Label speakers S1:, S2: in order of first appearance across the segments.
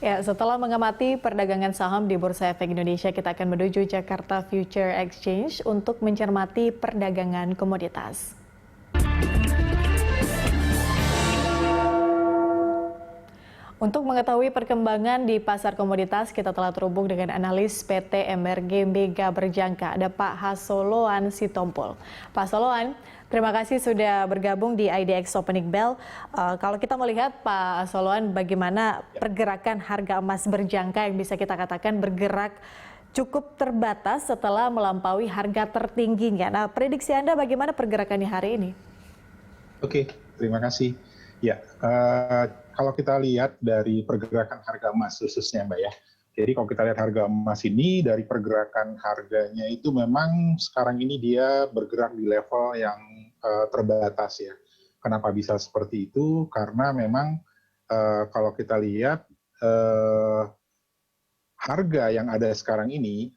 S1: Ya, setelah mengamati perdagangan saham di Bursa Efek Indonesia, kita akan menuju Jakarta Future Exchange untuk mencermati perdagangan komoditas. Untuk mengetahui perkembangan di pasar komoditas, kita telah terhubung dengan analis PT MRG Mega Berjangka, ada Pak Hasoloan Sitompul. Pak Hasoloan, terima kasih sudah bergabung di IDX Opening Bell. Kalau kita melihat Pak Hasoloan, bagaimana pergerakan harga emas berjangka yang bisa kita katakan bergerak cukup terbatas setelah melampaui harga tertingginya. Nah, prediksi Anda bagaimana pergerakannya hari ini?
S2: Oke, terima kasih. Ya, kalau kita lihat dari pergerakan harga emas khususnya Mbak ya, jadi kalau kita lihat harga emas ini dari pergerakan harganya itu memang sekarang ini dia bergerak di level yang terbatas ya. Kenapa bisa seperti itu? Karena memang kalau kita lihat harga yang ada sekarang ini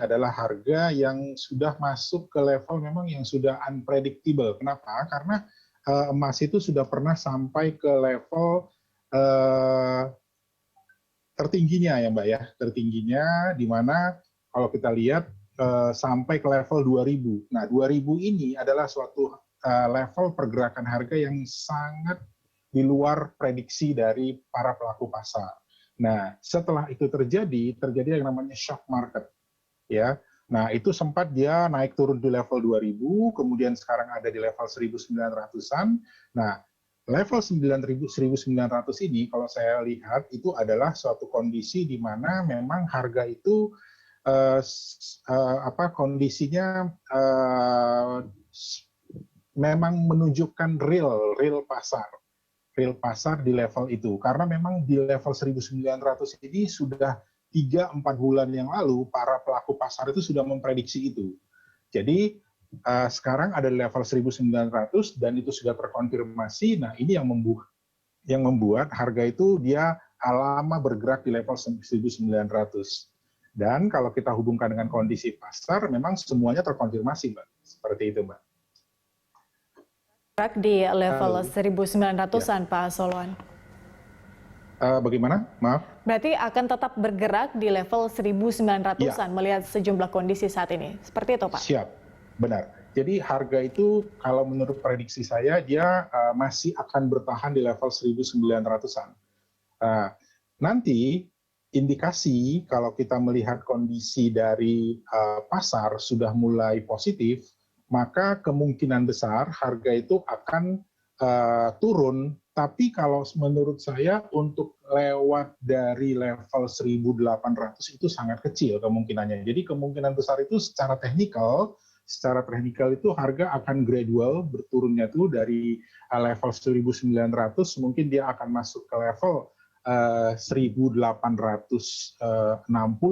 S2: adalah harga yang sudah masuk ke level memang yang sudah unpredictable. Kenapa? Karena emas itu sudah pernah sampai ke level tertingginya ya Mbak ya, tertingginya di mana kalau kita lihat sampai ke level 2000. Nah 2000 ini adalah suatu level pergerakan harga yang sangat di luar prediksi dari para pelaku pasar. Nah setelah itu terjadi yang namanya shock market ya. Nah, itu sempat dia naik turun di level 2000, kemudian sekarang ada di level 1900-an. Nah, level 1900 ini kalau saya lihat itu adalah suatu kondisi di mana memang harga itu kondisinya memang menunjukkan real pasar di level itu. Karena memang di level 1900 ini sudah 3-4 bulan yang lalu para pelaku pasar itu sudah memprediksi itu. Jadi sekarang ada di level 1900 dan itu sudah terkonfirmasi. Nah ini yang membuat harga itu dia lama bergerak di level 1900. Dan kalau kita hubungkan dengan kondisi pasar, memang semuanya terkonfirmasi, Mbak. Seperti itu, Mbak.
S1: Bergerak di level 1900-an, ya. Pak Hasoloan.
S2: Bagaimana? Maaf.
S1: Berarti akan tetap bergerak di level 1900-an ya, melihat sejumlah kondisi saat ini. Seperti itu, Pak?
S2: Siap, benar. Jadi harga itu kalau menurut prediksi saya dia masih akan bertahan di level 1900-an. Nanti indikasi kalau kita melihat kondisi dari pasar sudah mulai positif, maka kemungkinan besar harga itu akan turun. Tapi kalau menurut saya untuk lewat dari level 1800 itu sangat kecil kemungkinannya. Jadi kemungkinan besar itu secara teknikal itu harga akan gradual berturunnya tuh dari level 1900 mungkin dia akan masuk ke level 1860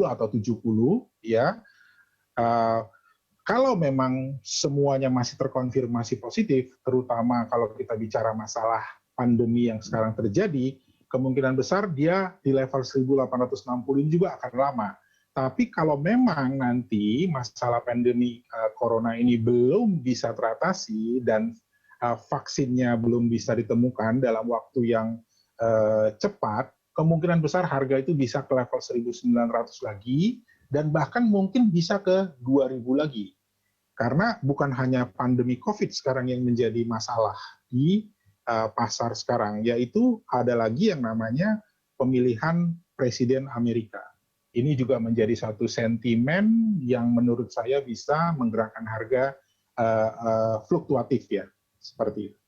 S2: atau 70 ya. Kalau memang semuanya masih terkonfirmasi positif, terutama kalau kita bicara masalah pandemi yang sekarang terjadi, kemungkinan besar dia di level 1860 ini juga akan lama. Tapi kalau memang nanti masalah pandemi corona ini belum bisa teratasi dan vaksinnya belum bisa ditemukan dalam waktu yang cepat, kemungkinan besar harga itu bisa ke level 1900 lagi, dan bahkan mungkin bisa ke 2000 lagi. Karena bukan hanya pandemi COVID sekarang yang menjadi masalah di pasar sekarang, yaitu ada lagi yang namanya pemilihan Presiden Amerika. Ini juga menjadi satu sentimen yang menurut saya bisa menggerakkan harga fluktuatif ya, seperti itu.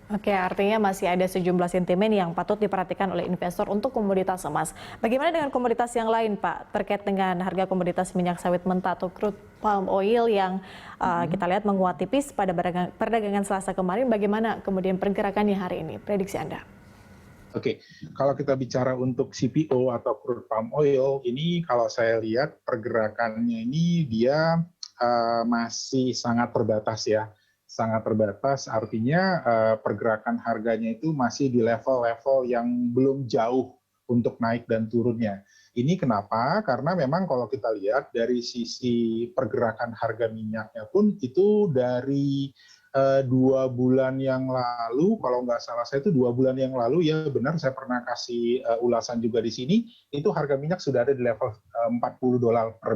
S1: Oke, artinya masih ada sejumlah sentimen yang patut diperhatikan oleh investor untuk komoditas emas. Bagaimana dengan komoditas yang lain, Pak? Terkait dengan harga komoditas minyak sawit mentah atau crude palm oil yang kita lihat menguat tipis pada perdagangan Selasa kemarin. Bagaimana kemudian pergerakannya hari ini? Prediksi Anda?
S2: Oke, kalau kita bicara untuk CPO atau crude palm oil, ini kalau saya lihat pergerakannya ini dia masih sangat terbatas ya. Sangat terbatas, artinya pergerakan harganya itu masih di level-level yang belum jauh untuk naik dan turunnya. Ini kenapa? Karena memang kalau kita lihat dari sisi pergerakan harga minyaknya pun itu dari 2 bulan yang lalu, kalau nggak salah saya itu 2 bulan yang lalu, ya benar saya pernah kasih ulasan juga di sini, itu harga minyak sudah ada di level $40 per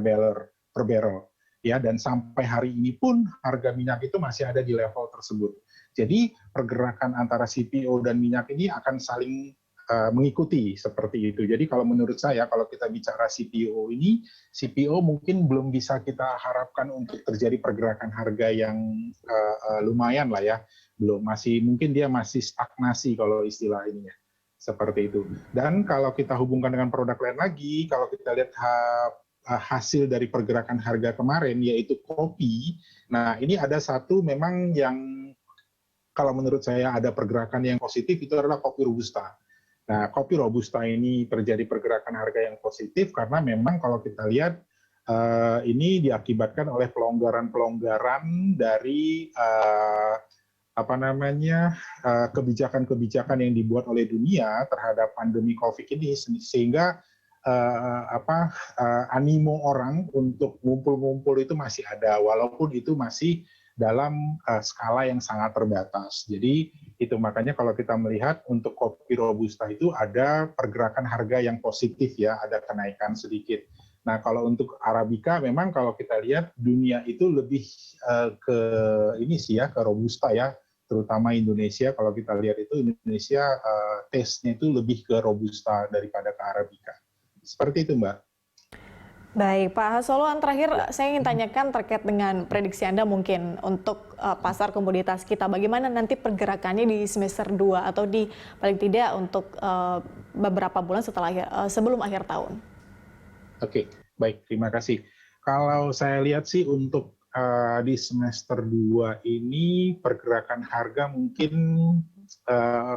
S2: barrel. Ya, dan sampai hari ini pun harga minyak itu masih ada di level tersebut. Jadi pergerakan antara CPO dan minyak ini akan saling mengikuti seperti itu. Jadi kalau menurut saya, kalau kita bicara CPO ini, CPO mungkin belum bisa kita harapkan untuk terjadi pergerakan harga yang lumayan lah ya. Belum, mungkin dia masih stagnasi kalau istilah ininya. Seperti itu. Dan kalau kita hubungkan dengan produk lain lagi, kalau kita lihat hasil dari pergerakan harga kemarin, yaitu kopi. Nah, ini ada satu memang yang kalau menurut saya ada pergerakan yang positif, itu adalah kopi Robusta. Nah, kopi Robusta ini terjadi pergerakan harga yang positif karena memang kalau kita lihat ini diakibatkan oleh pelonggaran-pelonggaran dari kebijakan-kebijakan yang dibuat oleh dunia terhadap pandemi COVID ini, sehingga animo orang untuk ngumpul-ngumpul itu masih ada, walaupun itu masih dalam skala yang sangat terbatas. Jadi itu makanya kalau kita melihat untuk kopi Robusta itu ada pergerakan harga yang positif ya, ada kenaikan sedikit. Nah kalau untuk Arabica memang kalau kita lihat dunia itu lebih ke ini sih ya, ke Robusta ya, terutama Indonesia. Kalau kita lihat itu Indonesia taste-nya itu lebih ke Robusta daripada ke Arabica. Seperti itu, Mbak.
S1: Baik, Pak Hasoloan, terakhir saya ingin tanyakan terkait dengan prediksi Anda mungkin untuk pasar komoditas kita. Bagaimana nanti pergerakannya di semester 2 atau di paling tidak untuk beberapa bulan sebelum akhir tahun?
S2: Oke, baik, terima kasih. Kalau saya lihat sih untuk di semester 2 ini pergerakan harga mungkin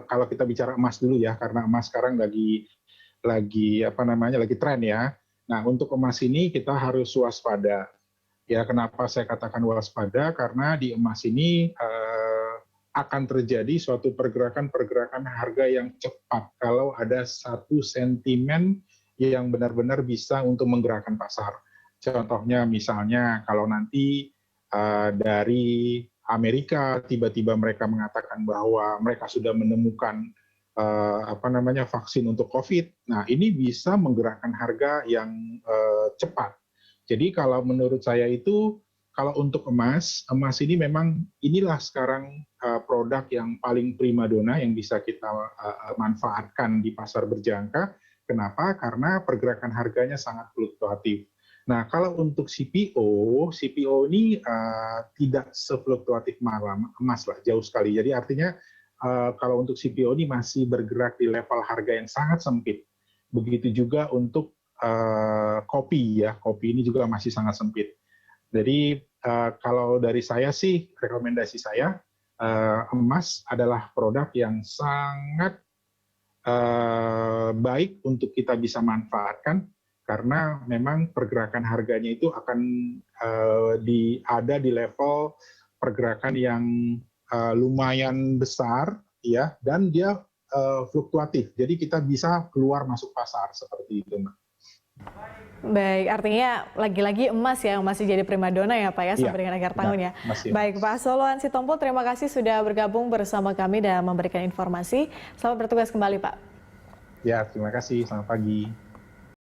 S2: kalau kita bicara emas dulu ya, karena emas sekarang lagi tren ya. Nah, untuk emas ini kita harus waspada. Ya, kenapa saya katakan waspada? Karena di emas ini akan terjadi suatu pergerakan harga yang cepat kalau ada satu sentimen yang benar-benar bisa untuk menggerakkan pasar. Contohnya misalnya kalau nanti dari Amerika tiba-tiba mereka mengatakan bahwa mereka sudah menemukan vaksin untuk COVID. Nah, ini bisa menggerakkan harga yang cepat. Jadi kalau menurut saya itu, kalau untuk emas ini memang inilah sekarang produk yang paling primadona yang bisa kita manfaatkan di pasar berjangka. Kenapa? Karena pergerakan harganya sangat fluktuatif. Nah, kalau untuk CPO ini tidak sefluktuatif emas lah, jauh sekali. Jadi artinya kalau untuk CPO ini masih bergerak di level harga yang sangat sempit. Begitu juga untuk kopi ya, kopi ini juga masih sangat sempit. Jadi kalau dari saya sih, rekomendasi saya, emas adalah produk yang sangat baik untuk kita bisa manfaatkan, karena memang pergerakan harganya itu akan ada di level pergerakan yang lumayan besar ya, dan dia fluktuatif. Jadi kita bisa keluar masuk pasar seperti itu, Mbak.
S1: Baik, artinya lagi-lagi emas ya masih jadi primadona ya Pak ya sampai dengan akhir tahun ya. Baik, Pak Hasoloan Sitompul, terima kasih sudah bergabung bersama kami dan memberikan informasi. Selamat bertugas kembali, Pak.
S2: Ya, terima kasih. Selamat pagi.